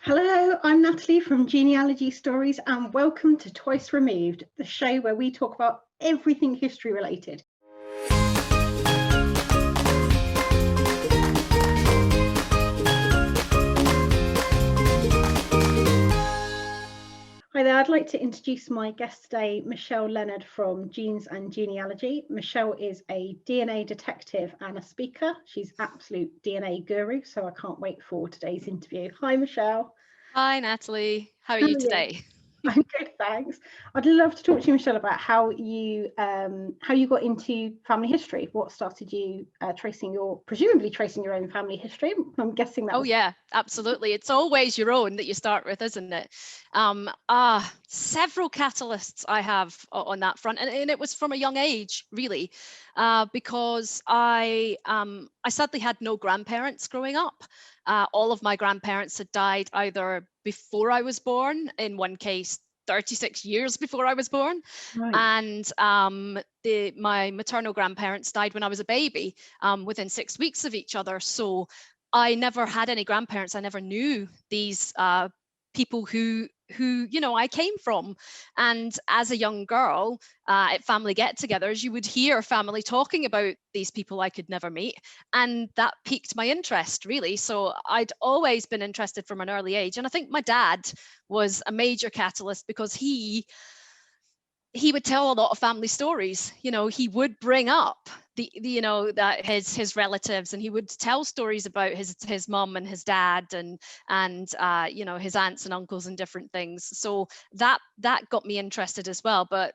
Hello, I'm Natalie from Genealogy Stories, and welcome to Twice Removed, the show where we talk about everything history related. Hi there, I'd like to introduce my guest today, Michelle Leonard from Genes and Genealogy. Michelle is a DNA detective and a speaker. She's absolute DNA guru, so I can't wait for today's interview. Hi, Michelle. Hi, Natalie. How are you today? I'm good, thanks. I'd love to talk to you, Michelle, about how you got into family history. What started you presumably tracing your own family history? I'm guessing that. Oh yeah, absolutely. It's always your own that you start with, isn't it? Several catalysts I have on that front, and it was from a young age, really, because I sadly had no grandparents growing up. All of my grandparents had died either before I was born, in one case 36 years before I was born, Right. and my maternal grandparents died when I was a baby, within 6 weeks of each other. So I never had any grandparents. I never knew these people who I came from. And as a young girl, at family get-togethers, you would hear family talking about these people I could never meet, and that piqued my interest, really. So I'd always been interested from an early age, and I think my dad was a major catalyst because he would tell a lot of family stories. He would bring up that his relatives, and he would tell stories about his mum and his dad and his aunts and uncles and different things. So that got me interested as well. But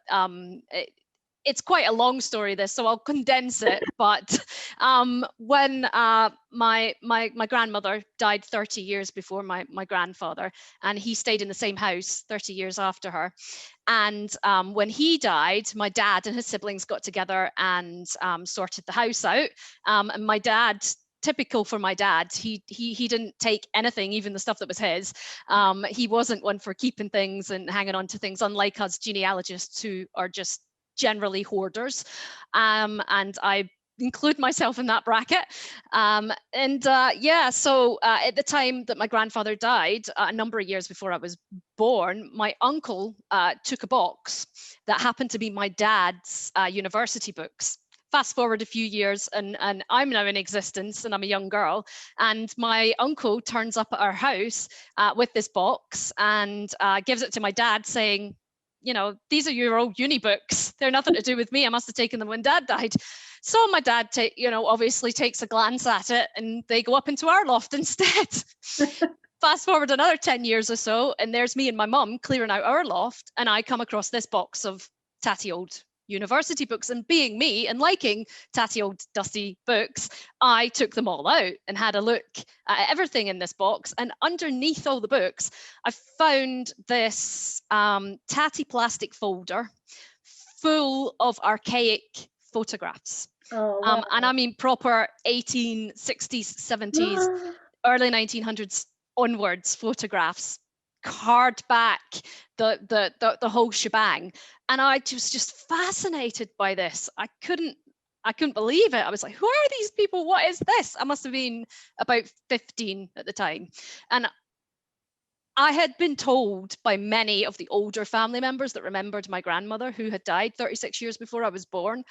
it's quite a long story, this, so I'll condense it. But when my grandmother died 30 years before my grandfather, and he stayed in the same house 30 years after her. And when he died, my dad and his siblings got together and sorted the house out. And my dad, typical for my dad, he didn't take anything, even the stuff that was his. He wasn't one for keeping things and hanging on to things, unlike us genealogists who are just generally hoarders. And I include myself in that bracket. So at the time that my grandfather died, a number of years before I was born, my uncle took a box that happened to be my dad's university books. Fast forward a few years, and I'm now in existence, and I'm a young girl, and my uncle turns up at our house with this box and gives it to my dad, saying, these are your old uni books. They're nothing to do with me. I must have taken them when Dad died. So my dad, obviously takes a glance at it, and they go up into our loft instead. Fast forward another 10 years or so, and there's me and my mum clearing out our loft, and I come across this box of tatty old university books, and being me and liking tatty old dusty books, I took them all out and had a look at everything in this box. And underneath all the books, I found this tatty plastic folder full of archaic photographs. Oh, wow. And I mean proper 1860s, 70s, early 1900s onwards photographs, card back, the whole shebang. And I was just fascinated by this. I couldn't believe it. I was like, who are these people? What is this? I must have been about 15 at the time. And I had been told by many of the older family members that remembered my grandmother, who had died 36 years before I was born,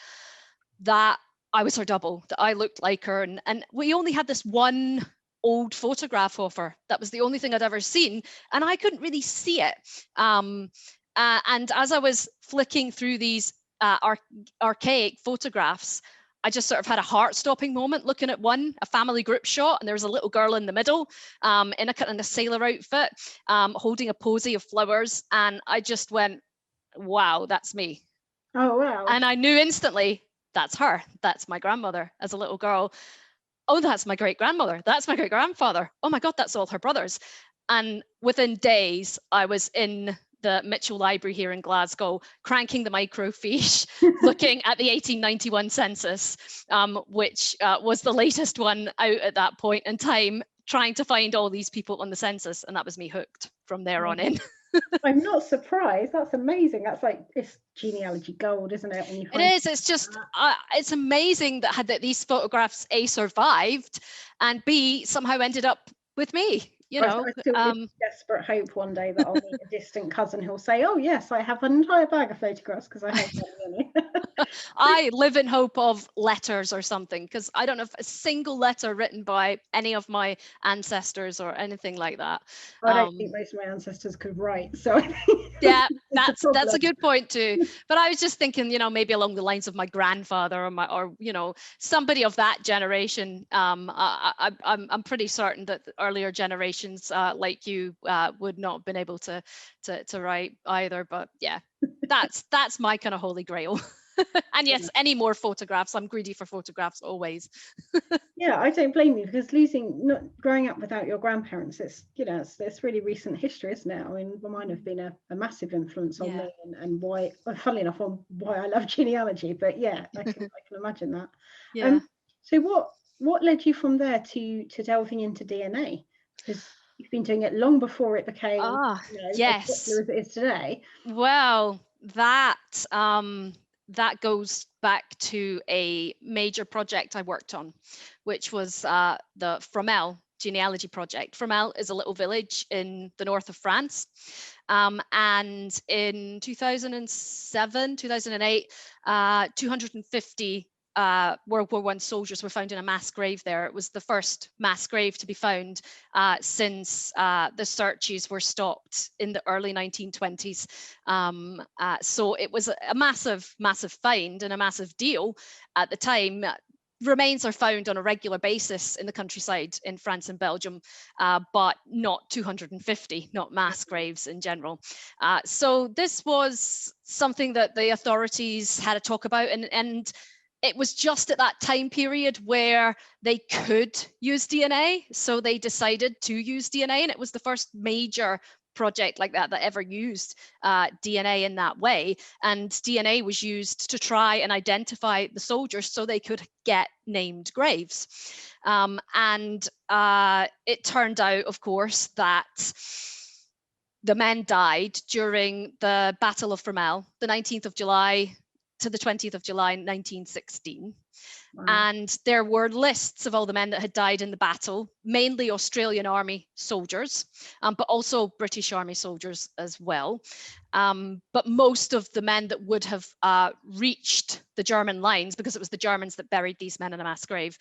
that I was her double, that I looked like her. And we only had this one old photograph of her. That was the only thing I'd ever seen, and I couldn't really see it. And as I was flicking through these archaic photographs, I just sort of had a heart-stopping moment looking at one, a family group shot, and there was a little girl in the middle in a sailor outfit, holding a posy of flowers, and I just went, wow, that's me. Oh, wow. And I knew instantly, that's her. That's my grandmother as a little girl. Oh, that's my great-grandmother. That's my great-grandfather. Oh my God, that's all her brothers. And within days, I was in the Mitchell Library here in Glasgow, cranking the microfiche, looking at the 1891 census, which was the latest one out at that point in time, trying to find all these people on the census. And that was me hooked from there on in. I'm not surprised. That's amazing. That's like, it's genealogy gold, isn't it? It is. It's just, it's amazing that these photographs A, survived, and B, somehow ended up with me. you I know. still live in desperate hope one day that I'll meet a distant cousin who'll say, oh yes, I have an entire bag of photographs because I have many. I live in hope of letters or something, because I don't have a single letter written by any of my ancestors or anything like that. I don't think most of my ancestors could write, so yeah, that's a good point too. But I was just thinking, you know, maybe along the lines of my grandfather or you know, somebody of that generation. I'm pretty certain that the earlier generations like you would not have been able to write either. But yeah, that's my kind of holy grail. And yes, any more photographs. I'm greedy for photographs always. Yeah, I don't blame you, because not growing up without your grandparents, it's, you know, it's really recent history, isn't it? I mean, mine have been a massive influence on me, and why, funnily enough, on why I love genealogy. But yeah, I can imagine that. Yeah. So what led you from there to delving into DNA? Because you've been doing it long before it became as popular as it is today. Well, that goes back to a major project I worked on, which was the Fromelles genealogy project. Fromelles is a little village in the north of France. And in 2007, 2008, 250 World War I soldiers were found in a mass grave there. It was the first mass grave to be found since the searches were stopped in the early 1920s. So it was a massive, massive find and a massive deal at the time. Remains are found on a regular basis in the countryside in France and Belgium, but not 250, not mass graves in general. So this was something that the authorities had a talk about, and it was just at that time period where they could use DNA. So they decided to use DNA, and it was the first major project like that ever used DNA in that way. And DNA was used to try and identify the soldiers so they could get named graves. And it turned out, of course, that the men died during the Battle of Fromelles, the 19th of July to the 20th of July 1916. Wow. And there were lists of all the men that had died in the battle, mainly Australian Army soldiers, but also British Army soldiers as well. But most of the men that would have reached the German lines, because it was the Germans that buried these men in a mass grave,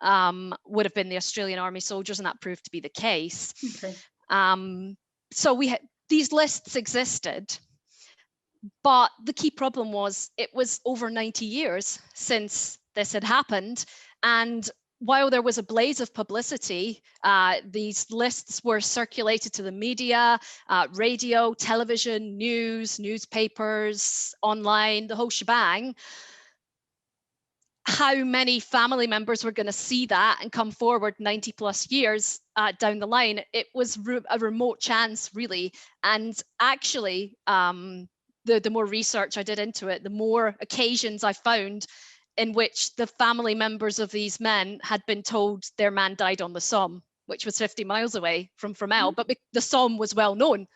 would have been the Australian Army soldiers, and that proved to be the case. Okay. So these lists existed. But the key problem was it was over 90 years since this had happened. And while there was a blaze of publicity, these lists were circulated to the media, radio, television, news, newspapers, online, the whole shebang. How many family members were going to see that and come forward 90 plus years down the line? It was a remote chance, really. And actually, the more research I did into it, the more occasions I found in which the family members of these men had been told their man died on the Somme, which was 50 miles away from Fromelles, but the Somme was well known.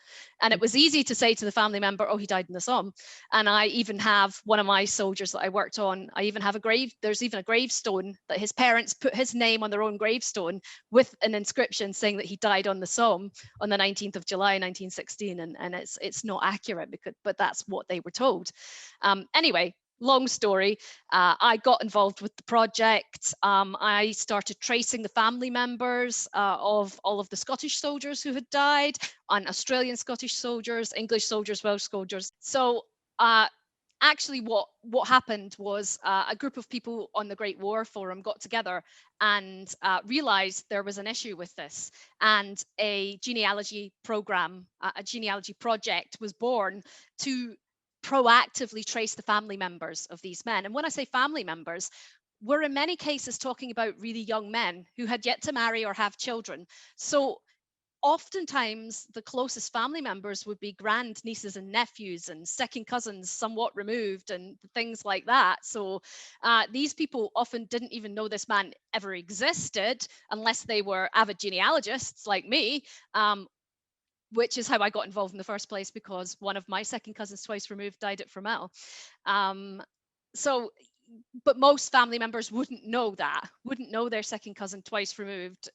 And it was easy to say to the family member, oh, he died in the Somme. And I even have one of my soldiers that I worked on, I even have there's even a gravestone that his parents put his name on their own gravestone with an inscription saying that he died on the Somme on the 19th of July, 1916. And it's not accurate, but that's what they were told. Anyway, long story, I got involved with the project. I started tracing the family members of all of the Scottish soldiers who had died, and Australian Scottish soldiers, English soldiers, Welsh soldiers. So actually what happened was a group of people on the Great War Forum got together and realized there was an issue with this, and a genealogy program, a genealogy project was born to proactively trace the family members of these men. And when I say family members, we're in many cases talking about really young men who had yet to marry or have children. So oftentimes the closest family members would be grand nieces and nephews and second cousins somewhat removed and things like that. So these people often didn't even know this man ever existed unless they were avid genealogists like me, which is how I got involved in the first place, because one of my second cousins twice removed died at Fromelles. So but most family members wouldn't know their second cousin twice removed,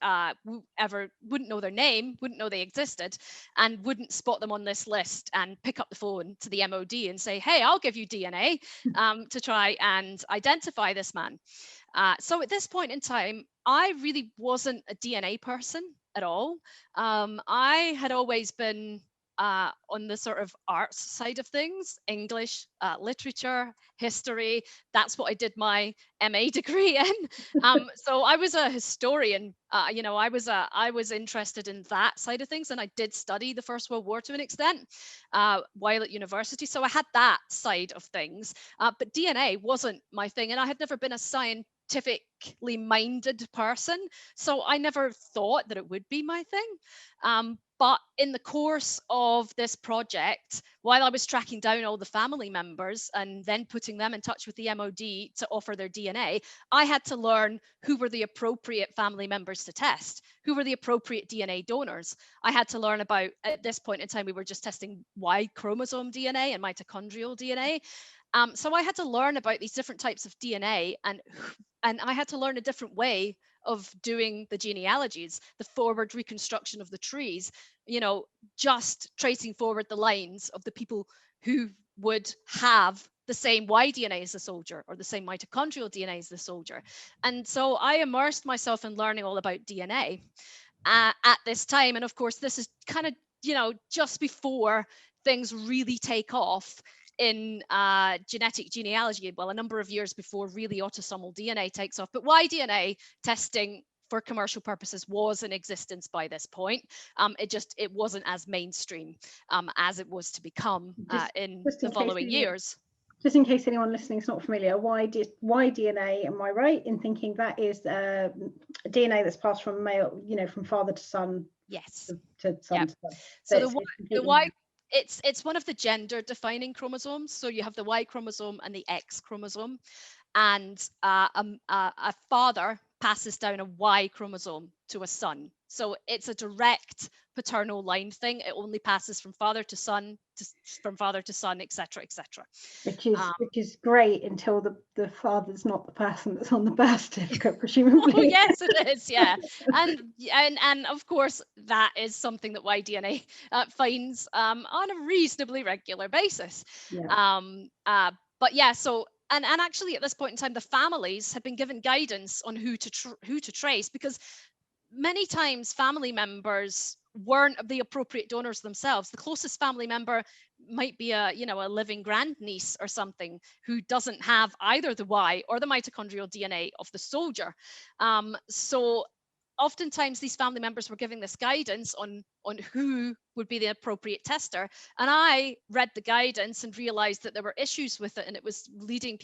wouldn't know their name, wouldn't know they existed, and wouldn't spot them on this list and pick up the phone to the MOD and say, hey, I'll give you DNA to try and identify this man. So at this point in time, I really wasn't a DNA person at all. I had always been on the sort of arts side of things, English, literature, history. That's what I did my MA degree in. So I was a historian. I was interested in that side of things, and I did study the First World War to an extent while at university. So I had that side of things, but DNA wasn't my thing, and I had never been a scientifically minded person, so I never thought that it would be my thing. But in the course of this project, while I was tracking down all the family members and then putting them in touch with the MOD to offer their DNA, I had to learn who were the appropriate family members to test, who were the appropriate DNA donors. I had to learn about, at this point in time, we were just testing Y chromosome DNA and mitochondrial DNA. So I had to learn about these different types of DNA, and I had to learn a different way of doing the genealogies, the forward reconstruction of the trees, just tracing forward the lines of the people who would have the same Y DNA as the soldier or the same mitochondrial DNA as the soldier. And so I immersed myself in learning all about DNA at this time. And of course, this is kind of, just before things really take off in genetic genealogy, well, a number of years before really autosomal DNA takes off. But Y-DNA testing for commercial purposes was in existence by this point. It wasn't as mainstream as it was to become in the following years. Just in case anyone listening is not familiar, Y-DNA, am I right in thinking that is DNA that's passed from male, from father to son? Yes. To son. Yep. To son. So the Y, it's one of the gender defining chromosomes. So you have the Y chromosome and the X chromosome, and a father passes down a Y chromosome to a son. So it's a direct paternal line thing. It only passes from father to son, from father to son, etc., etc. Which is great until the father's not the person that's on the birth certificate, presumably. Oh yes, it is. Yeah, and of course that is something that Y-DNA finds on a reasonably regular basis. Yeah. But yeah, so. And actually, at this point in time, the families had been given guidance on who to trace, because many times family members weren't the appropriate donors themselves. The closest family member might be a living grandniece or something who doesn't have either the Y or the mitochondrial DNA of the soldier. So oftentimes these family members were giving this guidance on who would be the appropriate tester, and I read the guidance and realized that there were issues with it, and it was misleading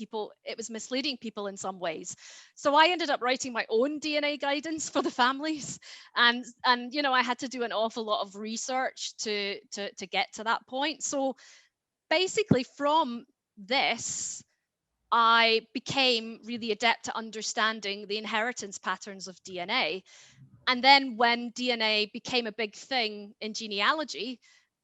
people in some ways. So I ended up writing my own DNA guidance for the families, and I had to do an awful lot of research to get to that point. So basically from this, I became really adept at understanding the inheritance patterns of DNA. And then when DNA became a big thing in genealogy,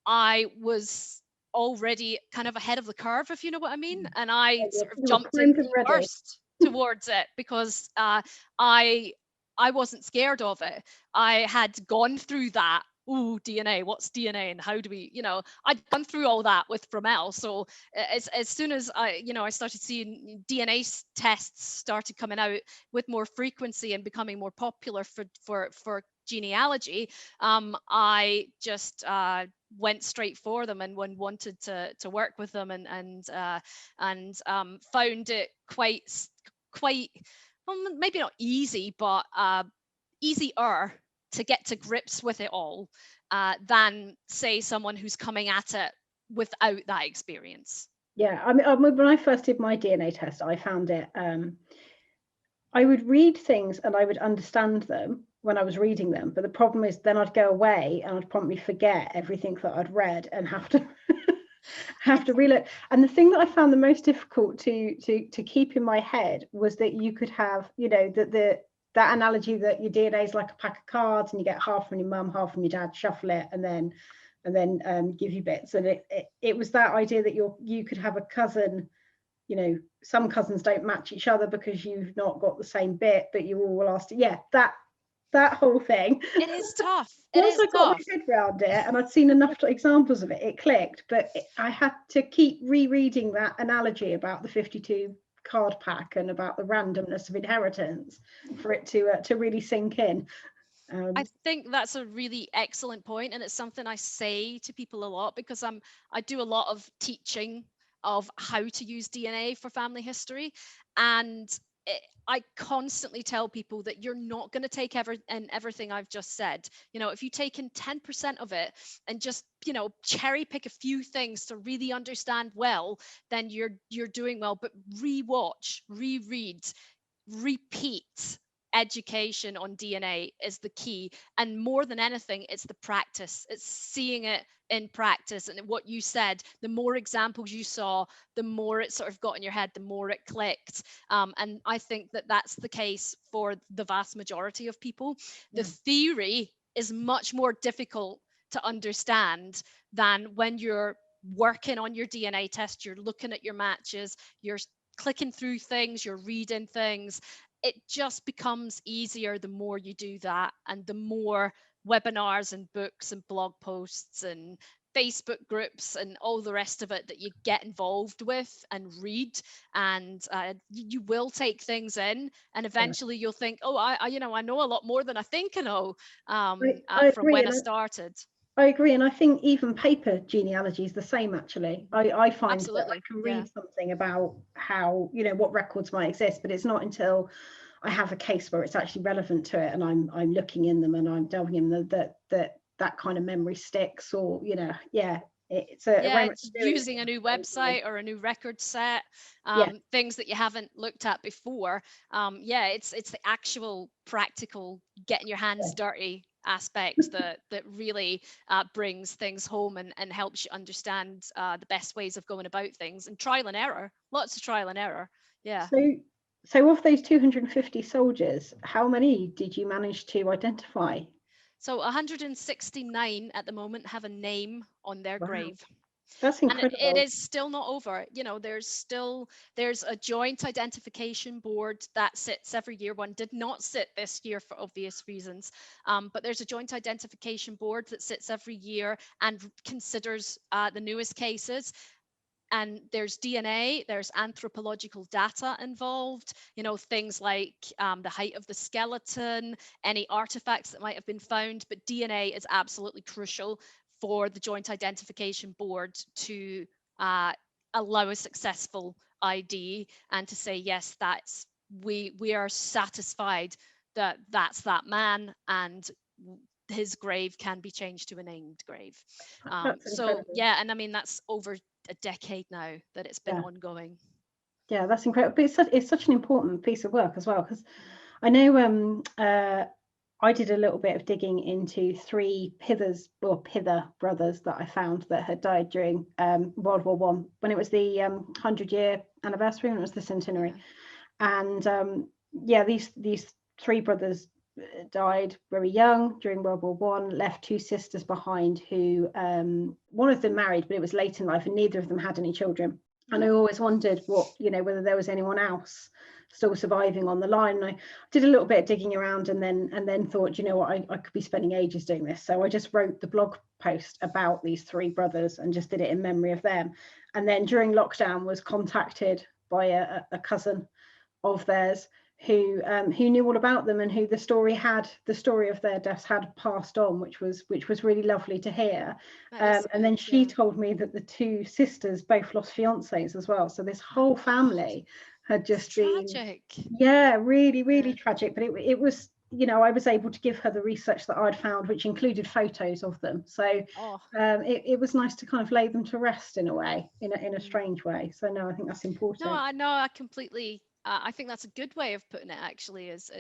I was already kind of ahead of the curve, if you know what I mean. And I sort of jumped in first towards it because I wasn't scared of it. I had gone through that. Ooh, DNA, what's DNA and how do we, I'd gone through all that with Fromel. So as soon as I started seeing DNA tests started coming out with more frequency and becoming more popular for genealogy, I just went straight for them and wanted to work with them and found it quite well, maybe not easy, but easier to get to grips with it all than say someone who's coming at it without that experience. Yeah, I mean, when I first did my DNA test, I found it, I would read things and I would understand them when I was reading them, but the problem is then I'd go away and I'd promptly forget everything that I'd read and have to relook. And the thing that I found the most difficult to keep in my head was that you could have, that analogy that your DNA is like a pack of cards and you get half from your mum, half from your dad, shuffle it and then give you bits. And it was that idea that you could have a cousin you know, some cousins don't match each other because you've not got the same bit, but you all will ask, yeah, that whole thing. It is tough. Once I got my head around it and I'd seen enough examples of it, it clicked. But I had to keep rereading that analogy about the 52 card pack and about the randomness of inheritance for it to really sink in. I think that's a really excellent point, and it's something I say to people a lot, because I do a lot of teaching of how to use DNA for family history, and I constantly tell people that you're not going to take everything I've just said. You know, if you take in 10% of it and just, you know, cherry pick a few things to really understand well, then you're doing well. But rewatch, reread, repeat. Education on DNA is the key, and more than anything, it's the practice. It's seeing it in practice. And what you said, the more examples you saw, the more it sort of got in your head, the more it clicked. And I think that that's the case for the vast majority of people. The theory is much more difficult to understand than when you're working on your DNA test, you're looking at your matches, you're clicking through things, you're reading things. It just becomes easier the more you do that, and the more webinars and books and blog posts and Facebook groups and all the rest of it that you get involved with and read, and you will take things in, and eventually you'll think, oh, I know a lot more than I think I know, from when I started. I agree, and I think even paper genealogy is the same. Actually, I find Absolutely. that I can read something about how, you know, what records might exist, but it's not until I have a case where it's actually relevant to it, and I'm looking in them and I'm delving in them, that kind of memory sticks, or, you know, it's using a new website or a new record set, things that you haven't looked at before. It's the actual practical getting your hands dirty aspect that really brings things home and helps you understand the best ways of going about things, and trial and error, lots of trial and error. So of those 250 soldiers, how many did you manage to identify? So 169 at the moment have a name on their grave. That's incredible. And it is still not over. You know, there's a joint identification board that sits every year. One did not sit this year for obvious reasons, but there's a joint identification board that sits every year and considers the newest cases. And there's DNA, there's anthropological data involved, you know, things like the height of the skeleton, any artifacts that might have been found. But DNA is absolutely crucial for the Joint Identification Board to allow a successful ID and to say, yes, we are satisfied that that's that man, and his grave can be changed to a named grave. And I mean, that's over a decade now that it's been ongoing. Yeah, that's incredible. But it's such an important piece of work as well, because I know I did a little bit of digging into 3 Pither brothers that I found that had died during World War One, when it was the 100-year anniversary, when it was the centenary. And these 3 brothers died very young during World War One, left 2 sisters behind who one of them married, but it was late in life, and neither of them had any children. And I always wondered whether there was anyone else still surviving on the line. And I did a little bit of digging around, and then thought, you know what, I could be spending ages doing this. So I just wrote the blog post about these 3 brothers and just did it in memory of them. And then during lockdown was contacted by a cousin of theirs who knew all about them, and who the story of their deaths had passed on, which was really lovely to hear. And then she told me that the 2 sisters both lost fiancés as well. So this whole family had just been tragic. Really, really tragic. But it was, you know, I was able to give her the research that I'd found, which included photos of them. So it was nice to kind of lay them to rest in a way, in a strange way. So no, I think that's important. No, I know, I completely I think that's a good way of putting it, actually, is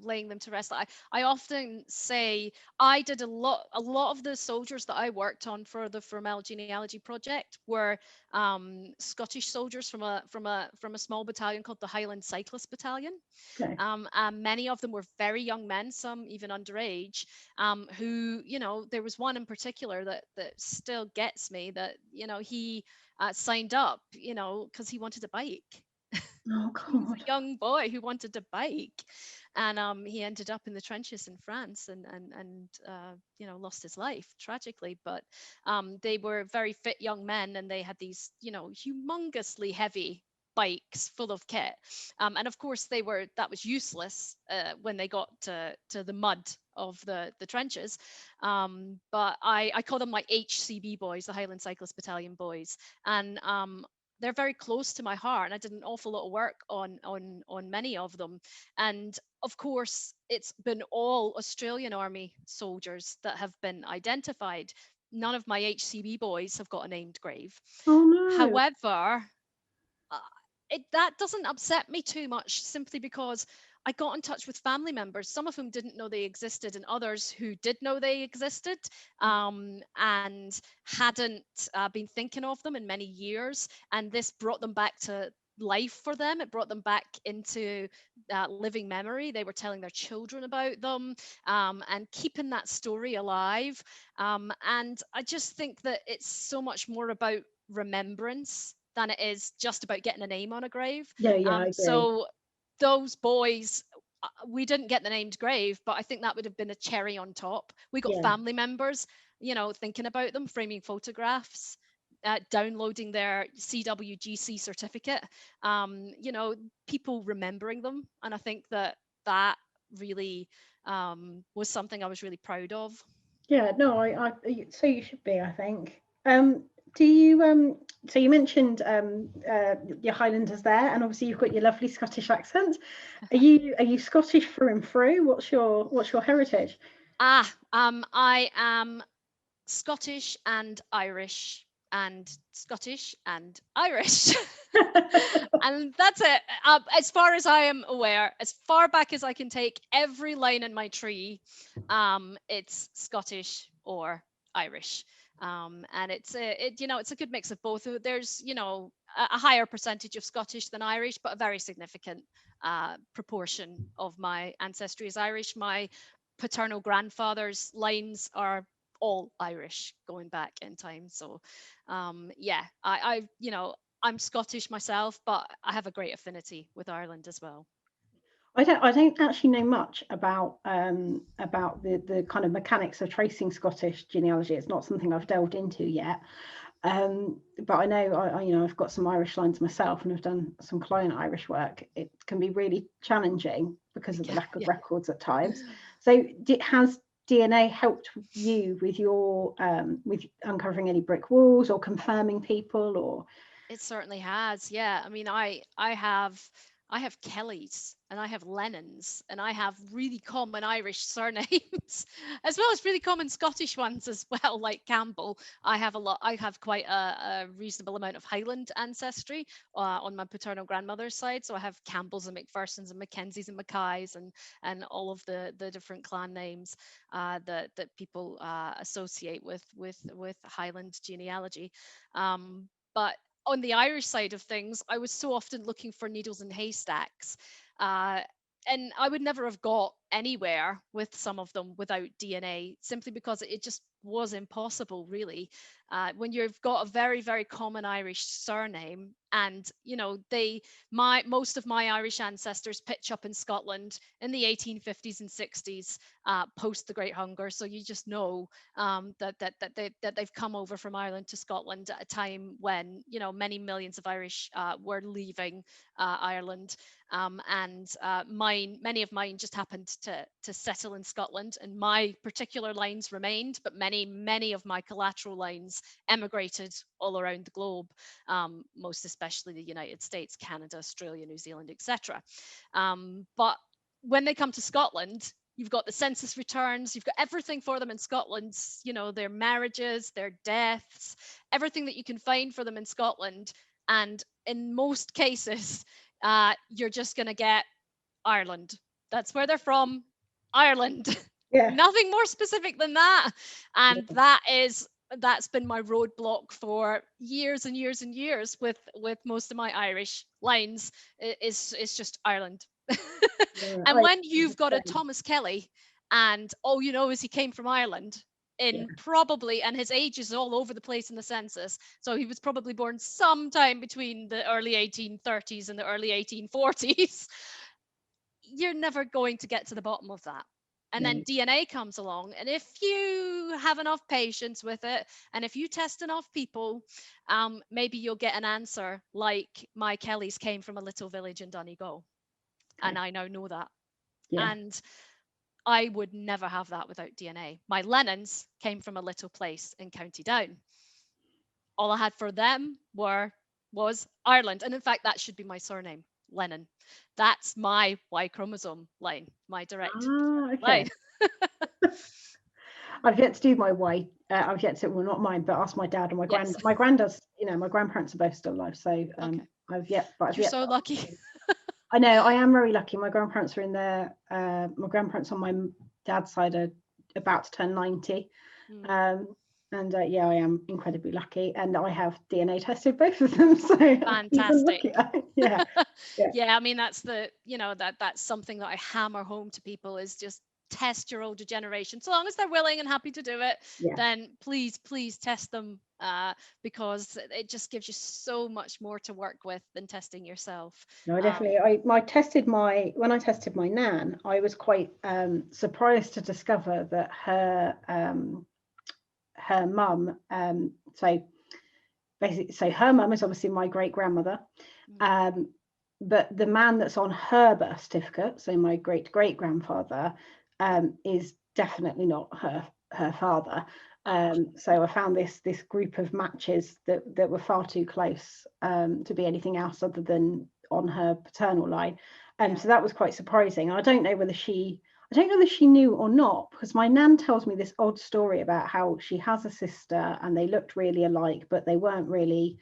laying them to rest. I often say I did a lot of the soldiers that I worked on for the Fermel genealogy project were Scottish soldiers from a small battalion called the Highland Cyclists Battalion. Okay. And many of them were very young men, some even underage, who, there was one in particular that still gets me, that, he signed up, because he wanted a bike. Oh He was God. a young boy who wanted a bike, and he ended up in the trenches in France and lost his life tragically. But they were very fit young men, and they had these humongously heavy bikes full of kit, and of course that was useless when they got to the mud of the trenches. But I call them my HCB boys, the Highland Cyclist Battalion boys, and they're very close to my heart, and I did an awful lot of work on many of them. And of course, it's been all Australian Army soldiers that have been identified. None of my HCB boys have got a named grave. Oh no. However, that doesn't upset me too much, simply because I got in touch with family members, some of whom didn't know they existed, and others who did know they existed, and hadn't been thinking of them in many years. And this brought them back to life for them. It brought them back into living memory. They were telling their children about them, and keeping that story alive. And I just think that it's so much more about remembrance than it is just about getting a name on a grave. Yeah, I agree. So those boys, we didn't get the named grave, but I think that would have been a cherry on top. We got family members, thinking about them, framing photographs, downloading their CWGC certificate, people remembering them. And I think that really was something I was really proud of. Yeah, no, I so you should be, I think. Do you so you mentioned your Highlanders there, and obviously you've got your lovely Scottish accent. Are you Scottish through and through? What's your heritage? I am Scottish and Irish, and Scottish and Irish. And that's it. As far as I am aware, as far back as I can take every line in my tree, it's Scottish or Irish. And it's a good mix of both. There's a higher percentage of Scottish than Irish, but a very significant proportion of my ancestry is Irish. My paternal grandfather's lines are all Irish going back in time. So I'm Scottish myself, but I have a great affinity with Ireland as well. I don't actually know much about the kind of mechanics of tracing Scottish genealogy. It's not something I've delved into yet. But I know I've got some Irish lines myself, and I've done some client Irish work. It can be really challenging because of the lack of records at times. So has DNA helped you with your with uncovering any brick walls or confirming people? Or it certainly has. Yeah, I mean, I have Kellys, and I have Lennons, and I have really common Irish surnames as well as really common Scottish ones as well, like Campbell. I have quite a reasonable amount of Highland ancestry on my paternal grandmother's side. So I have Campbells and McPhersons and Mackenzies and Mackays and all of the different clan names that people associate with Highland genealogy. But on the Irish side of things, I was so often looking for needles in haystacks. And I would never have got anywhere with some of them without DNA, simply because it just was impossible, really. When you've got a very, very common Irish surname, and most of my Irish ancestors pitch up in Scotland in the 1850s and 60s, post the Great Hunger. So you just know that they've come over from Ireland to Scotland at a time when many millions of Irish were leaving Ireland. And many of mine just happened to settle in Scotland, and my particular lines remained, but many of my collateral lines emigrated all around the globe, most especially the United States, Canada, Australia, New Zealand, etc. But when they come to Scotland, you've got the census returns, you've got everything for them in Scotland, their marriages, their deaths, everything that you can find for them in Scotland. And in most cases, you're just going to get Ireland. That's where they're from, Ireland. Yeah. Nothing more specific than that. And that's been my roadblock for years and years and years with most of my Irish lines. It's just Ireland. And when you've got a Thomas Kelly and all you know is he came from Ireland, probably, and his age is all over the place in the census, so he was probably born sometime between the early 1830s and the early 1840s, you're never going to get to the bottom of that. And then DNA comes along, and if you have enough patience with it, and if you test enough people, maybe you'll get an answer like my Kellys came from a little village in Donegal, and I now know that. And I would never have that without DNA. My Lennons came from a little place in County Down. All I had for them was Ireland, and in fact, that should be my surname, Lennon. That's my Y chromosome line, my direct line. I've yet to do my Y. I've yet to, well, not mine, but ask my dad and my granddad. My granddad's, my grandparents are both still alive, so You're so lucky. I know, I am very lucky. My grandparents are in there. My grandparents on my dad's side are about to turn 90. And I am incredibly lucky, and I have DNA tested both of them. So fantastic. Yeah. I mean, that's that's something that I hammer home to people, is just test your older generation. So long as they're willing and happy to do it, then please test them, because it just gives you so much more to work with than testing yourself. No, definitely. When I tested my nan, I was quite surprised to discover that her mum, so her mum is obviously my great grandmother, but the man that's on her birth certificate, so my great great grandfather, is definitely not her father. So I found this group of matches that were far too close to be anything else other than on her paternal line. So that was quite surprising. I don't know whether she knew or not, because my nan tells me this odd story about how she has a sister and they looked really alike, but they weren't really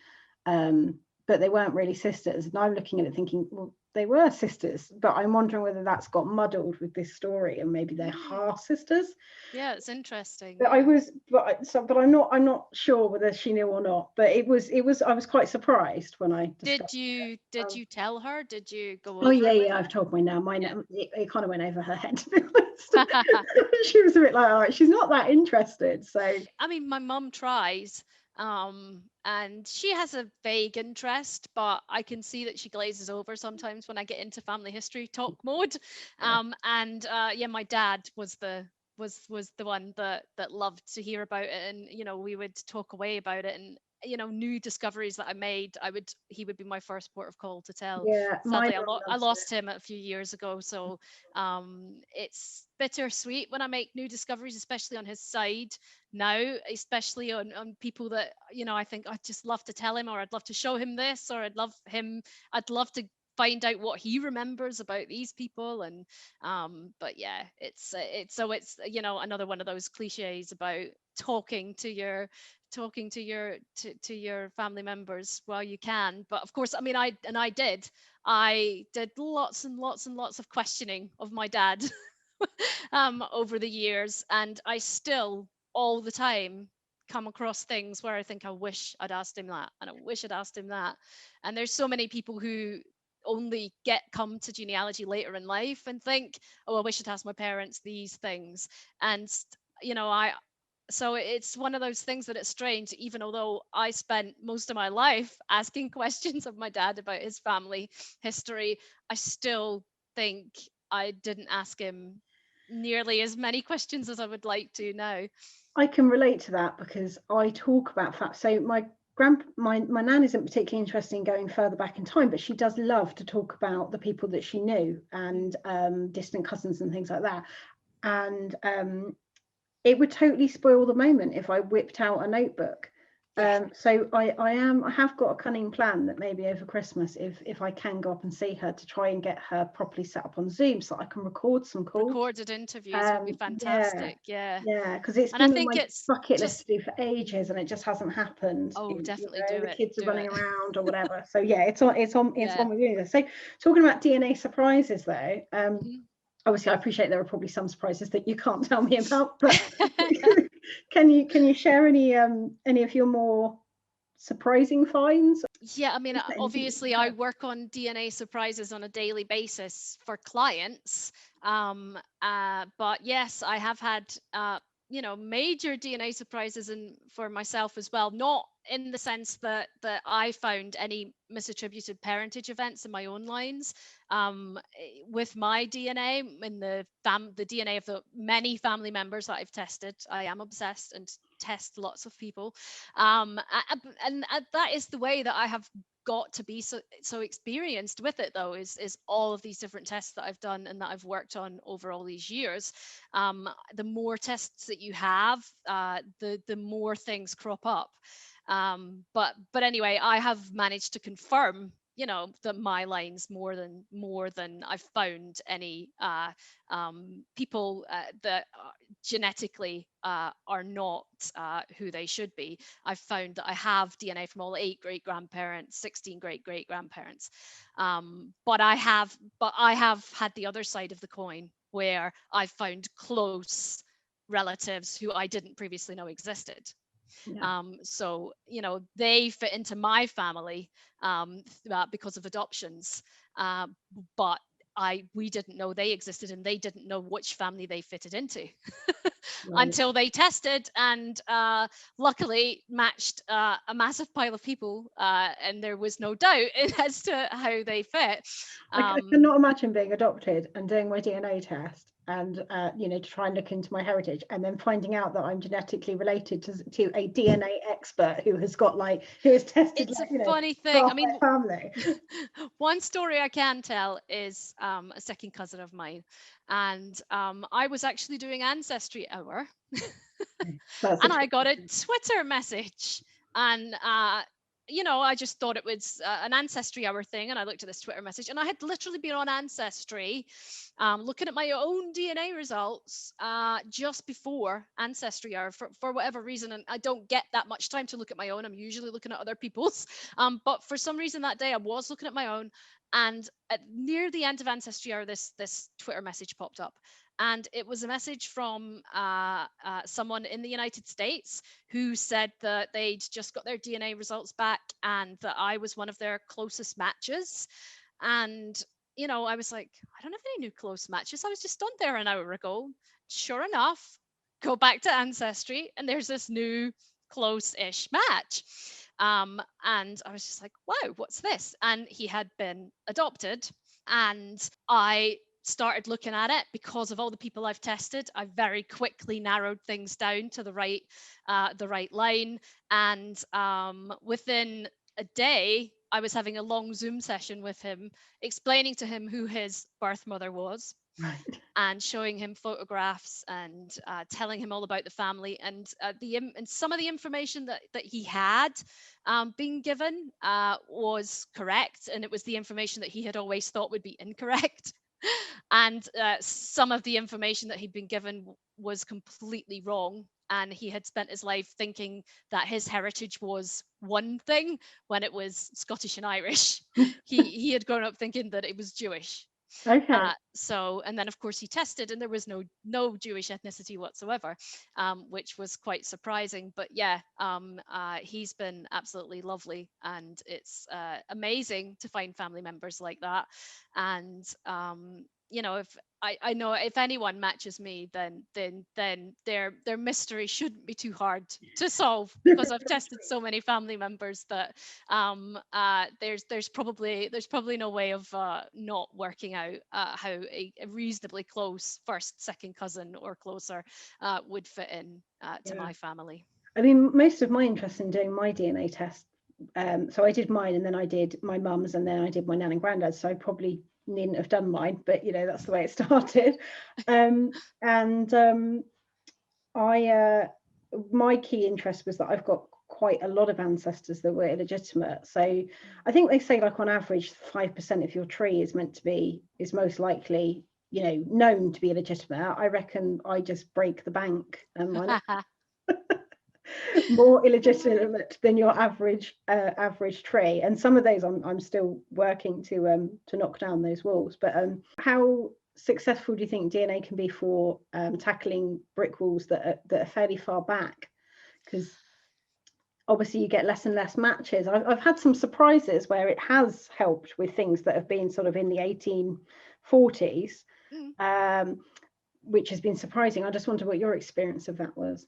sisters. And I'm looking at it thinking, well, they were sisters, but I'm wondering whether that's got muddled with this story and maybe they're half sisters. Yeah, it's interesting. But I'm not sure whether she knew or not. But I was quite surprised when I discovered it. Did you tell her? Did you go over? Oh yeah, I've told my nan. It kind of went over her head, to be honest. She was a bit like, all right, she's not that interested. So I mean, my mum tries. And she has a vague interest, but I can see that she glazes over sometimes when I get into family history talk mode. My dad was the one that loved to hear about it, and we would talk away about it, and new discoveries that I made, he would be my first port of call to tell. Sadly, I lost him a few years ago, so it's bittersweet when I make new discoveries, especially on his side now, especially on people that I think I'd just love to tell him, or I'd love to show him this, or I'd love to find out what he remembers about these people. And but yeah, it's another one of those cliches about talking to your family members while you can. But of course, I mean, I did lots and lots and lots of questioning of my dad over the years, and I still all the time come across things where I think, I wish I'd asked him that, and I wish I'd asked him that. And there's so many people who only come to genealogy later in life and think, oh, I wish I'd asked my parents these things. And so it's one of those things that it's strange, even although I spent most of my life asking questions of my dad about his family history, I still think I didn't ask him nearly as many questions as I would like to now. I can relate to that, because I talk about facts. So my nan isn't particularly interested in going further back in time, but she does love to talk about the people that she knew and distant cousins and things like that. And it would totally spoil the moment if I whipped out a notebook So I have got a cunning plan that maybe over Christmas, if I can go up and see her, to try and get her properly set up on Zoom so I can record some calls. Recorded interviews would be fantastic. Yeah, because it's and I been on think my it's bucket just, list to do for ages, and it just hasn't happened. oh, definitely the do it. kids are Do running it. around or whatever. So yeah, it's on Yeah. my list. So talking about DNA surprises though, Mhm. obviously I appreciate there are probably some surprises that you can't tell me about, but can you share any of your more surprising finds? Yeah, I mean, Is there anything you obviously can I share? work on DNA surprises on a daily basis for clients. But yes, I have had major DNA surprises and for myself as well, not in the sense that I found any misattributed parentage events in my own lines. With my DNA, in the DNA of the many family members that I've tested, I am obsessed and test lots of people. And that is the way that I have got to be so experienced with it, though, is all of these different tests that I've done and that I've worked on over all these years. The more tests that you have, the more things crop up. But anyway, I have managed to confirm, that my line's more than I've found any people that genetically are not who they should be. I've found that I have DNA from all 8 great grandparents, 16 great great grandparents, but I have had the other side of the coin where I've found close relatives who I didn't previously know existed. Yeah. So they fit into my family because of adoptions, but we didn't know they existed, and they didn't know which family they fitted into Right. until they tested, and luckily matched a massive pile of people, and there was no doubt as to how they fit. I cannot imagine being adopted and doing my DNA test and to try and look into my heritage and then finding out that I'm genetically related to a DNA expert who has tested It's a funny thing. half I mean, my family. one story I can tell is a second cousin of mine, and I was actually doing Ancestry Hour, and I got a Twitter message, and I just thought it was an Ancestry Hour thing, and I looked at this Twitter message, and I had literally been on Ancestry, looking at my own DNA results just before Ancestry Hour for whatever reason, and I don't get that much time to look at my own. I'm usually looking at other people's, but for some reason that day I was looking at my own, and near the end of Ancestry Hour, this Twitter message popped up. And it was a message from someone in the United States who said that they'd just got their DNA results back and that I was one of their closest matches. And, I was like, I don't have any new close matches. I was just on there an hour ago. Sure enough, go back to Ancestry and there's this new close-ish match. And I was just like, wow, what's this? And he had been adopted. And I started looking at it because of all the people I've tested. I very quickly narrowed things down to the right line, and within a day I was having a long Zoom session with him, explaining to him who his birth mother was. Right. And showing him photographs and telling him all about the family, and some of the information that he had been given was correct, and it was the information that he had always thought would be incorrect. And some of the information that he'd been given was completely wrong, and he had spent his life thinking that his heritage was one thing when it was Scottish and Irish. he had grown up thinking that it was Jewish. Okay. And then of course he tested and there was no Jewish ethnicity whatsoever, which was quite surprising. But yeah, he's been absolutely lovely, and it's amazing to find family members like that. And if I know if anyone matches me, then their mystery shouldn't be too hard to solve, because I've tested so many family members that there's probably no way of not working out how a reasonably close first, second cousin or closer would fit in to my family. I mean, most of my interest in doing my DNA test, so I did mine and then I did my mum's and then I did my nan and granddad, so I probably needn't have done mine, but that's the way it started. My key interest was that I've got quite a lot of ancestors that were illegitimate. So I think they say like on average 5% of your tree is most likely, you know, known to be illegitimate. I reckon I just break the bank and more illegitimate than your average tree, and some of those I'm still working to knock down those walls. But how successful do you think DNA can be for tackling brick walls that are fairly far back? Because obviously you get less and less matches. I've had some surprises where it has helped with things that have been sort of in the 1840s, which has been surprising. I just wonder what your experience of that was.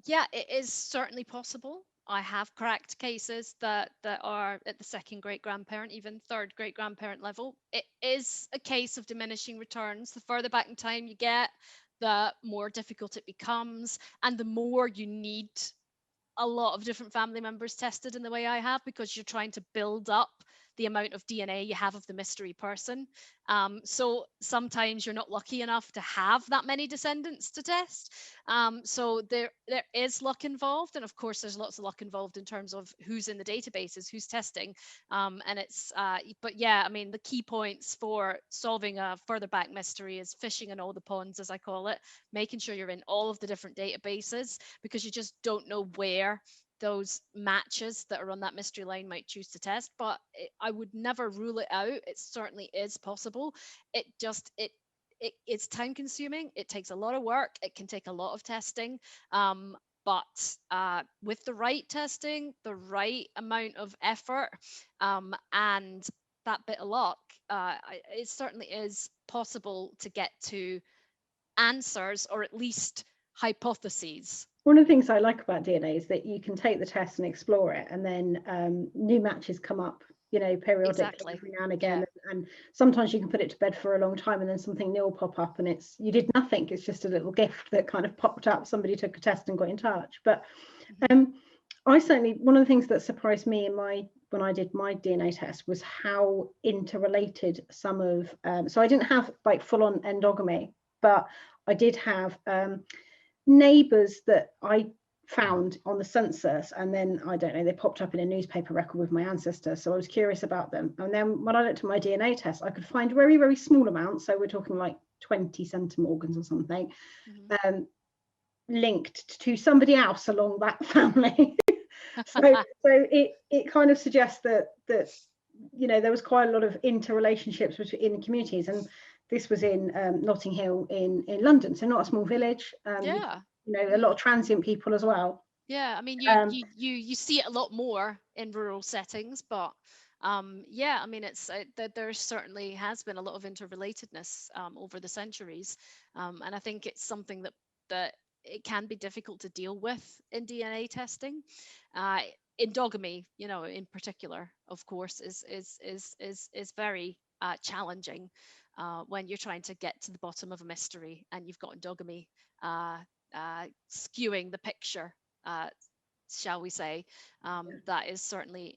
Yeah, it is certainly possible. I have cracked cases that are at the second great grandparent, even third great grandparent level. It is a case of diminishing returns. The further back in time you get, the more difficult it becomes, and the more you need a lot of different family members tested in the way I have, because you're trying to build up the amount of DNA you have of the mystery person. So sometimes you're not lucky enough to have that many descendants to test. So there is luck involved. And of course, there's lots of luck involved in terms of who's in the databases, who's testing. And it's, but yeah, I mean, the key points for solving a further back mystery is fishing in all the ponds, as I call it, making sure you're in all of the different databases, because you just don't know where those matches that are on that mystery line might choose to test. But I would never rule it out. It certainly is possible. It's time consuming. It takes a lot of work. It can take a lot of testing. But with the right testing, the right amount of effort, and that bit of luck, it certainly is possible to get to answers, or at least hypotheses. One of the things I like about DNA is that you can take the test and explore it, and then new matches come up, you know, periodically, every now and again. Yeah. And sometimes you can put it to bed for a long time, and then something new will pop up, and you did nothing. It's just a little gift that kind of popped up. Somebody took a test and got in touch. But I certainly, one of the things that surprised me when I did my DNA test was how interrelated some of. So I didn't have like full-on endogamy, but I did have neighbours that I found on the census, and then I don't know, they popped up in a newspaper record with my ancestor, so I was curious about them. And then when I looked at my DNA test, I could find very, very small amounts, so we're talking like 20 centimorgans or something, linked to somebody else along that family. so it kind of suggests that you know, there was quite a lot of interrelationships in the communities. And this was in Notting Hill in London, so not a small village. Yeah, you know, a lot of transient people as well. Yeah, I mean, you see it a lot more in rural settings, but yeah, I mean, it's there certainly has been a lot of interrelatedness over the centuries, and I think it's something that it can be difficult to deal with in DNA testing. Endogamy, you know, in particular, of course, is very challenging when you're trying to get to the bottom of a mystery and you've got endogamy skewing the picture, shall we say. That is certainly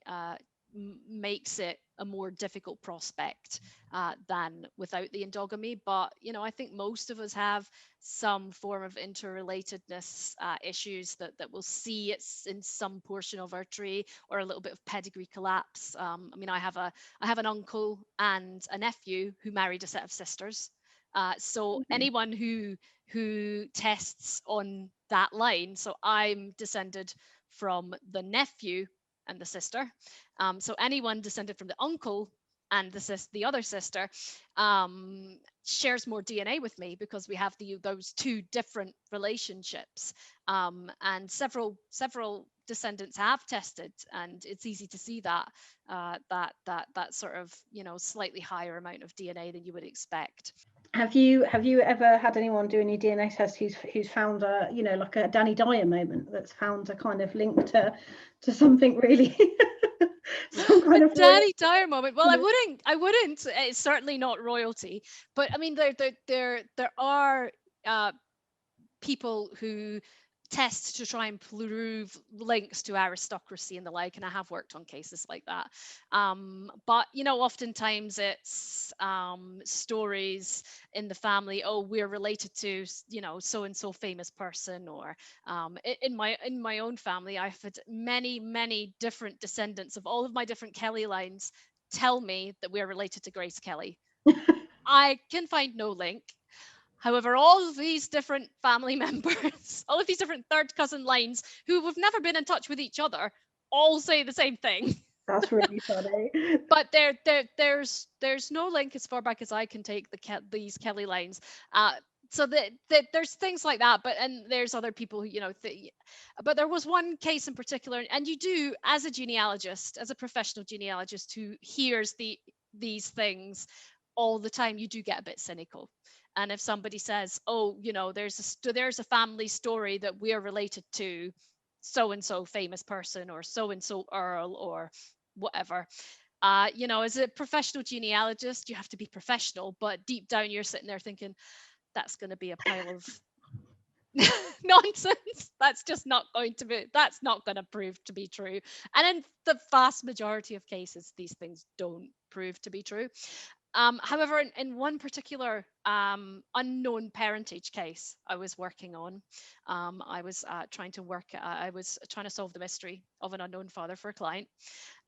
makes it a more difficult prospect than without the endogamy. But you know, I think most of us have some form of interrelatedness issues that we'll see it's in some portion of our tree, or a little bit of pedigree collapse. I mean, I have an uncle and a nephew who married a set of sisters. So anyone who tests on that line, so I'm descended from the nephew and the sister. So anyone descended from the uncle and the other sister shares more DNA with me, because we have those two different relationships. And several descendants have tested, and it's easy to see that that sort of, you know, slightly higher amount of DNA than you would expect. Have you ever had anyone do any DNA test who's found a, you know, like a Danny Dyer moment, that's found a kind of link to something really some kind of Danny Dyer moment? Well, I wouldn't. It's certainly not royalty, but I mean, there are people who tests to try and prove links to aristocracy and the like, and I have worked on cases like that. But oftentimes it's stories in the family. Oh, we're related to so and so famous person, or in my own family, I've had many different descendants of all of my different Kelly lines tell me that we're related to Grace Kelly. I can find no link. However, all of these different family members, all of these different third cousin lines who have never been in touch with each other, all say the same thing. That's really funny. But there's no link as far back as I can take these Kelly lines. So there's things like that, and there's other people who, but there was one case in particular, and you do, as a genealogist, as a professional genealogist who hears these things all the time, you do get a bit cynical. And if somebody says, oh, there's a family story that we're related to so-and-so famous person, or so-and-so earl, or whatever, as a professional genealogist, you have to be professional, but deep down you're sitting there thinking, that's going to be a pile of nonsense. That's not going to prove to be true. And in the vast majority of cases, these things don't prove to be true. However, in one particular unknown parentage case I was working on, I was trying to solve the mystery of an unknown father for a client.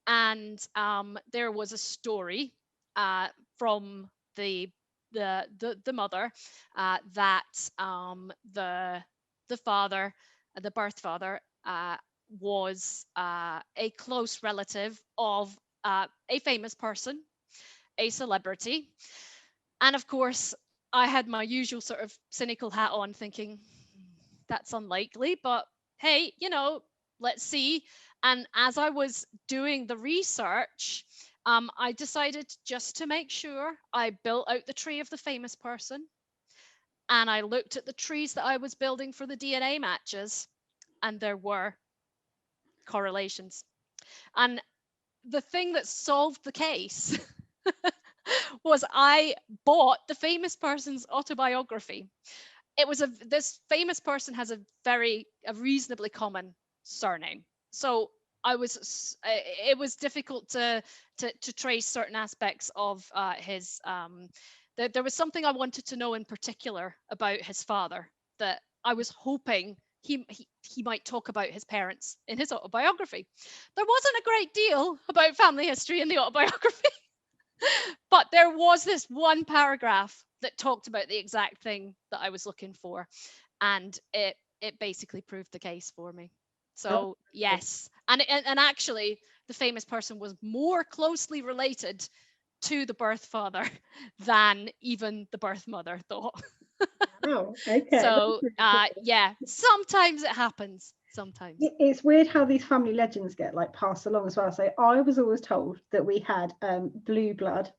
And there was a story from the mother that the father, the birth father, was a close relative of a famous person, a celebrity. And of course, I had my usual sort of cynical hat on, thinking that's unlikely, but hey, let's see. And as I was doing the research, I decided, just to make sure, I built out the tree of the famous person, and I looked at the trees that I was building for the DNA matches, and there were correlations. And the thing that solved the case was I bought the famous person's autobiography. This famous person has a reasonably common surname, so it was difficult to trace certain aspects of his. There was something I wanted to know in particular about his father that I was hoping he might talk about his parents in his autobiography. There wasn't a great deal about family history in the autobiography. But there was this one paragraph that talked about the exact thing that I was looking for, and it basically proved the case for me. So yes, and actually, the famous person was more closely related to the birth father than even the birth mother thought. Oh, okay. So yeah, sometimes it happens. Sometimes it's weird how these family legends get passed along as well. So I was always told that we had blue blood,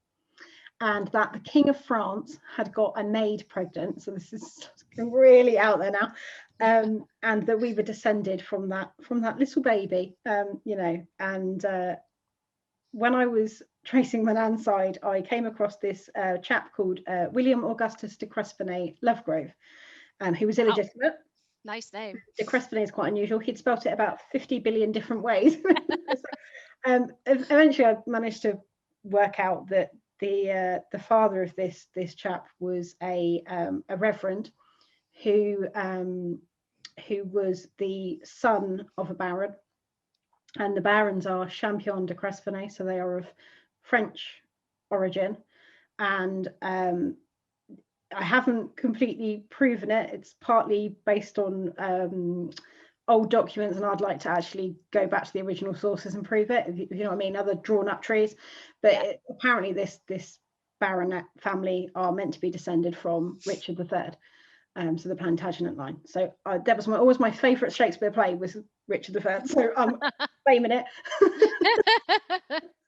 and that the King of France had got a maid pregnant. So this is really out there now, and that we were descended from that little baby, And when I was tracing my nan's side, I came across this chap called William Augustus de Crespigny Lovegrove, who was illegitimate. Nice name. De Crespigny is quite unusual. He'd spelt it about 50 billion different ways. Eventually, I managed to work out that the father of this chap was a reverend who was the son of a baron, and the barons are Champion de Crespigny, so they are of French origin, and I haven't completely proven it. It's partly based on old documents, and I'd like to actually go back to the original sources and prove it, if you know what I mean, other drawn up trees. But apparently this baronet family are meant to be descended from Richard III, so the Plantagenet line. So that was always my favourite Shakespeare play, was Richard III. So I'm claiming it.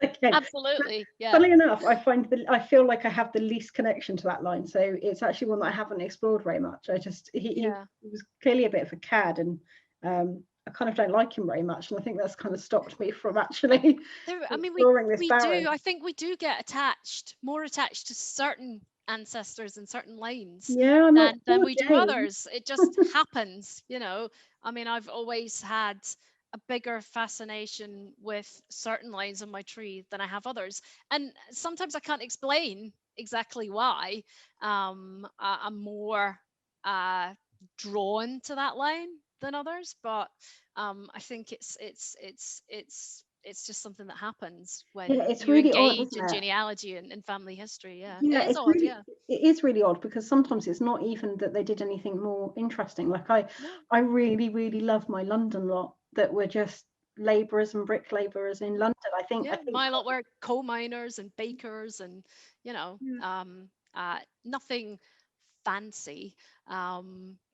Okay. Absolutely. Yeah. Funnily enough, I feel like I have the least connection to that line, so it's actually one that I haven't explored very much. He was clearly a bit of a cad, and I kind of don't like him very much, and I think that's kind of stopped me from actually exploring this baron. I think we do get more attached to certain ancestors in certain lines Yeah, I'm like, than poor we do Jane. others. It just happens, you know. I mean, I've always had a bigger fascination with certain lines on my tree than I have others, and sometimes I can't explain exactly why. I'm more uh, drawn to that line than others, but I think it's just something that happens Yeah, when it's you really odd, engage isn't in it? genealogy and family history. Yeah, Yeah, it is odd. Yeah. it is really odd, because sometimes it's not even that they did anything more interesting. Like No. I really, really love my London lot that were just labourers and brick labourers in London. I Yeah, think my lot were coal miners and bakers and, you know, yeah. nothing fancy.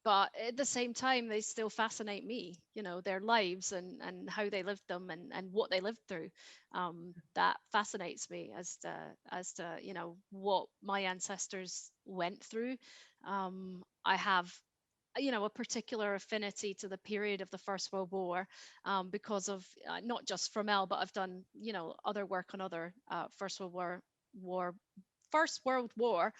But at the same time, they still fascinate me, you know, their lives and how they lived them and what they lived through. That fascinates me as to, you know, what my ancestors went through. I have, you know, a particular affinity to the period of the First World War, because of not just from El, but I've done, you know, other work on other war First World War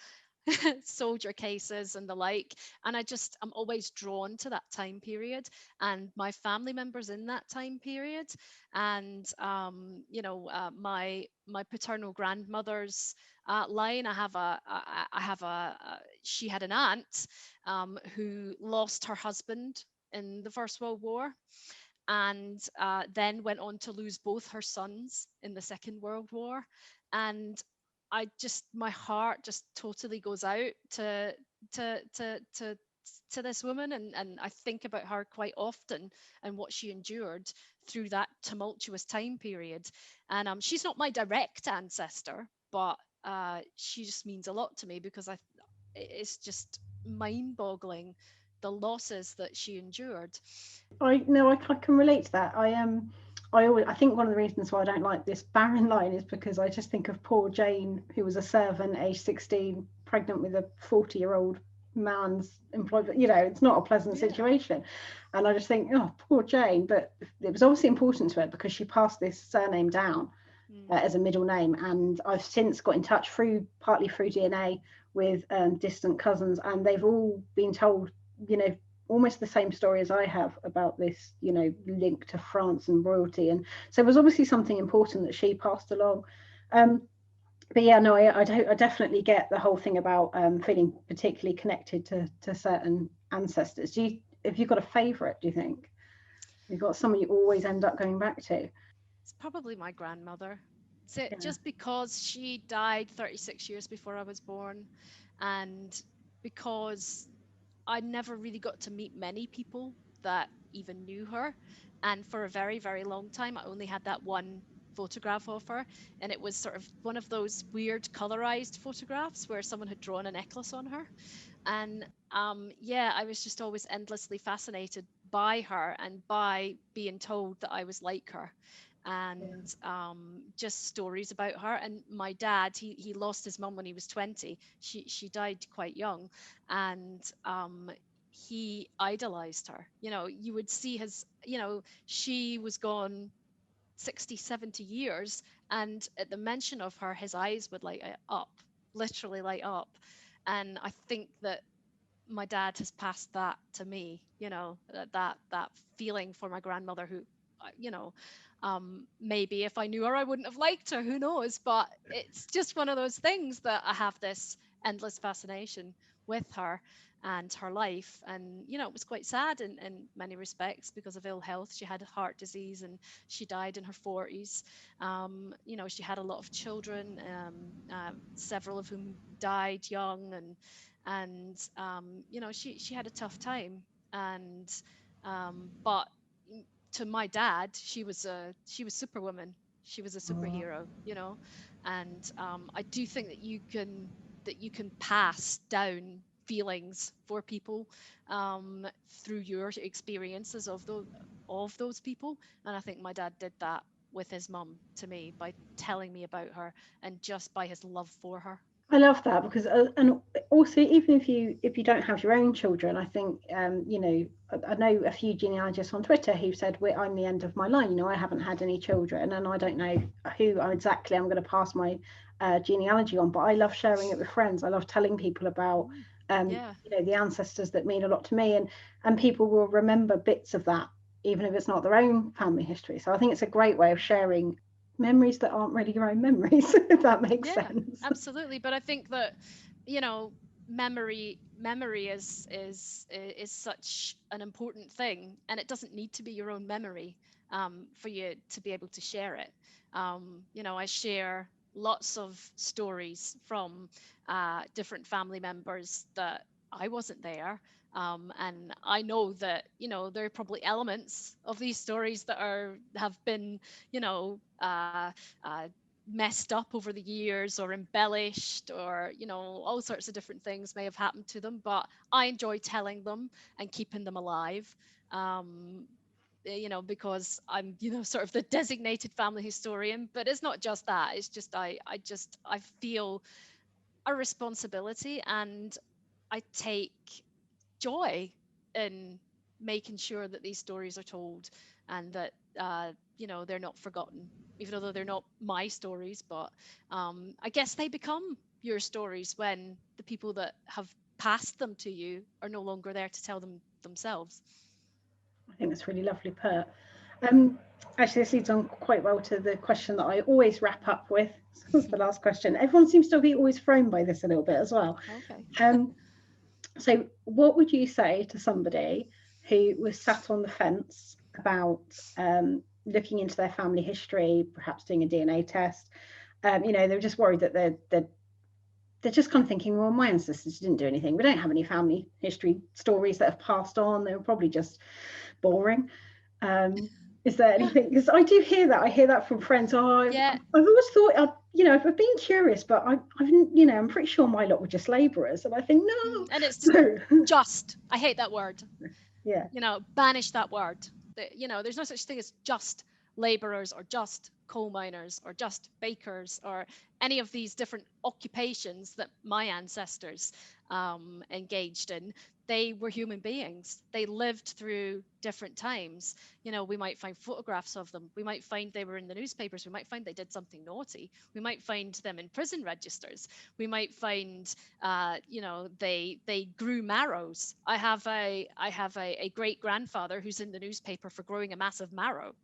soldier cases and the like. And I'm always drawn to that time period and my family members in that time period. And you know, my paternal grandmother's line, I have she had an aunt who lost her husband in the First World War, and then went on to lose both her sons in the Second World War. And my heart just totally goes out to to to to this woman, and I think about her quite often and what she endured through that tumultuous time period. And she's not my direct ancestor, but she just means a lot to me because it's just mind-boggling the losses that she endured. I can relate to that. I think one of the reasons why I don't like this barren line is because I just think of poor Jane, who was a servant, age 16, pregnant with a 40-year-old man's employment. You know, it's not a pleasant Yeah. situation. And I just think, oh, poor Jane. But it was obviously important to her because she passed this surname down as a middle name. And I've since got in touch partly through DNA with distant cousins, and they've all been told, you know, almost the same story as I have about this, you know, link to France and royalty. And so it was obviously something important that she passed along. But yeah, no, I definitely get the whole thing about feeling particularly connected to certain ancestors. Have you got a favourite, do you think? You've got someone you always end up going back to? It's probably my grandmother. So Yeah. just because she died 36 years before I was born, and because I never really got to meet many people that even knew her. And for a very, very long time, I only had that one photograph of her. And it was sort of one of those weird colorized photographs where someone had drawn a necklace on her. And yeah, I was just always endlessly fascinated by her and by being told that I was like her. And just stories about her. And my dad, he lost his mum when he was 20. She died quite young, and he idolized her. You know, you would see his, you know, she was gone 60, 70 years, and at the mention of her, his eyes would light up, literally light up. And I think that my dad has passed that to me, you know, that feeling for my grandmother, who you know, maybe if I knew her I wouldn't have liked her, who knows, but it's just one of those things that I have this endless fascination with her and her life. And you know, it was quite sad in many respects because of ill health. She had heart disease and she died in her 40s. You know, she had a lot of children, several of whom died young, and you know, she had a tough time. And but to my dad, she was superwoman. She was a superhero, you know. And I do think that you can pass down feelings for people through your experiences of those people. And I think my dad did that with his mum to me by telling me about her and just by his love for her. I love that, because and also, even if you don't have your own children, I think you know, I know a few genealogists on Twitter who said, I'm the end of my line, you know, I haven't had any children and I don't know who exactly I'm going to pass my genealogy on, but I love sharing it with friends. I love telling people about Yeah. you know, the ancestors that mean a lot to me, and people will remember bits of that even if it's not their own family history. So I think it's a great way of sharing memories that aren't really your own memories, if that makes Yeah, sense. absolutely. But I think that, you know, memory is such an important thing, and it doesn't need to be your own memory for you to be able to share it. You know, I share lots of stories from different family members that I wasn't there. And I know that, you know, there are probably elements of these stories that have been, you know, messed up over the years or embellished, or, you know, all sorts of different things may have happened to them, but I enjoy telling them and keeping them alive. um, you know, because I'm, you know, sort of the designated family historian. But it's not just that, it's just I feel a responsibility, and I take joy in making sure that these stories are told, and that you know, they're not forgotten, even though they're not my stories. But I guess they become your stories when the people that have passed them to you are no longer there to tell them themselves. I think that's really lovely put. Um, Actually, this leads on quite well to the question that I always wrap up with. It's the last question. Everyone seems to be always thrown by this a little bit as well. Okay. So, what would you say to somebody who was sat on the fence about looking into their family history, perhaps doing a DNA test? You know, they're just worried that they're just kind of thinking, well, my ancestors didn't do anything. We don't have any family history stories that have passed on. They were probably just boring. Is there anything? Because I do hear that. I hear that from friends. Oh, Yeah. I've always thought, you know, I've been curious, but I've, you know, I'm pretty sure my lot were just labourers. And I think, And it's no. just, I hate that word. Yeah. You know, banish that word. You know, there's no such thing as just laborers or just coal miners or just bakers or any of these different occupations that my ancestors engaged in. They were human beings. They lived through different times. You know, we might find photographs of them. We might find they were in the newspapers. We might find they did something naughty. We might find them in prison registers. We might find you know, they grew marrows. I have a great grandfather who's in the newspaper for growing a massive marrow.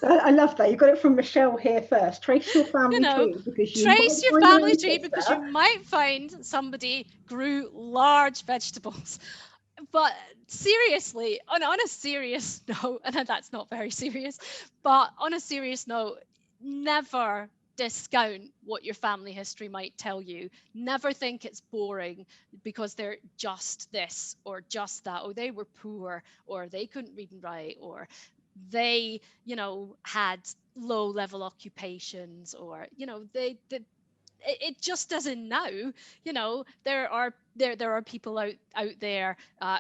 I love that. You got it from Michelle here first. Trace your You family know, tree because you trace might your find an family tree because you ancestor. might find somebody grew large vegetables. But seriously, on a serious note, and that's not very serious, but on a serious note, never discount what your family history might tell you. Never think it's boring because they're just this or just that, or they were poor, or they couldn't read and write, or they, you know, had low level occupations, or, you know, it just doesn't now. You know, there are people out there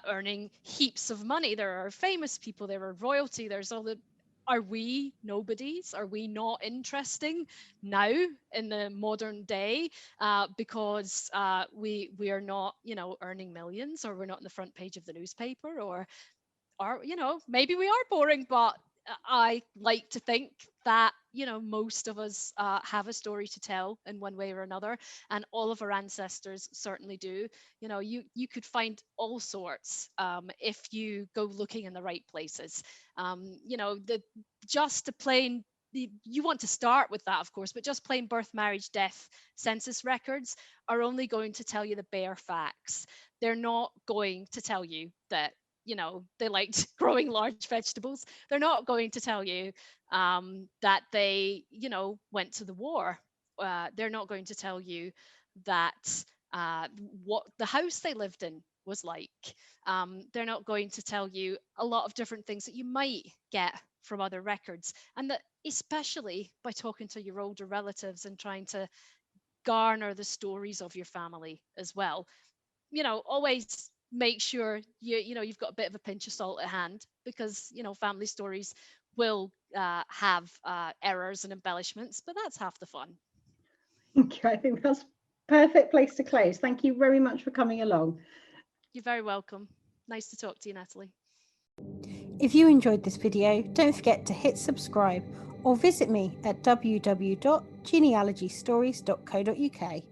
earning heaps of money. There are famous people, there are royalty, there's all the, are we nobodies? Are we not interesting now in the modern day because we are not, you know, earning millions, or we're not in the front page of the newspaper, or, you know, maybe we are boring, but I like to think that, you know, most of us have a story to tell in one way or another, and all of our ancestors certainly do. You know, you could find all sorts if you go looking in the right places. You know, the just a plain, you want to start with that, of course, but just plain birth, marriage, death census records are only going to tell you the bare facts. They're not going to tell you that, you know, they liked growing large vegetables. They're not going to tell you that they, you know, went to the war. They're not going to tell you that what the house they lived in was like. They're not going to tell you a lot of different things that you might get from other records, and that especially by talking to your older relatives and trying to garner the stories of your family as well. You know, always make sure you know, you've got a bit of a pinch of salt at hand, because, you know, family stories will have errors and embellishments, but that's half the fun. Thank you. I think that's Perfect place to close. Thank you very much for coming along. You're very welcome. Nice to talk to you, Natalie. If you enjoyed this video, don't forget to hit subscribe or visit me at www.genealogystories.co.uk.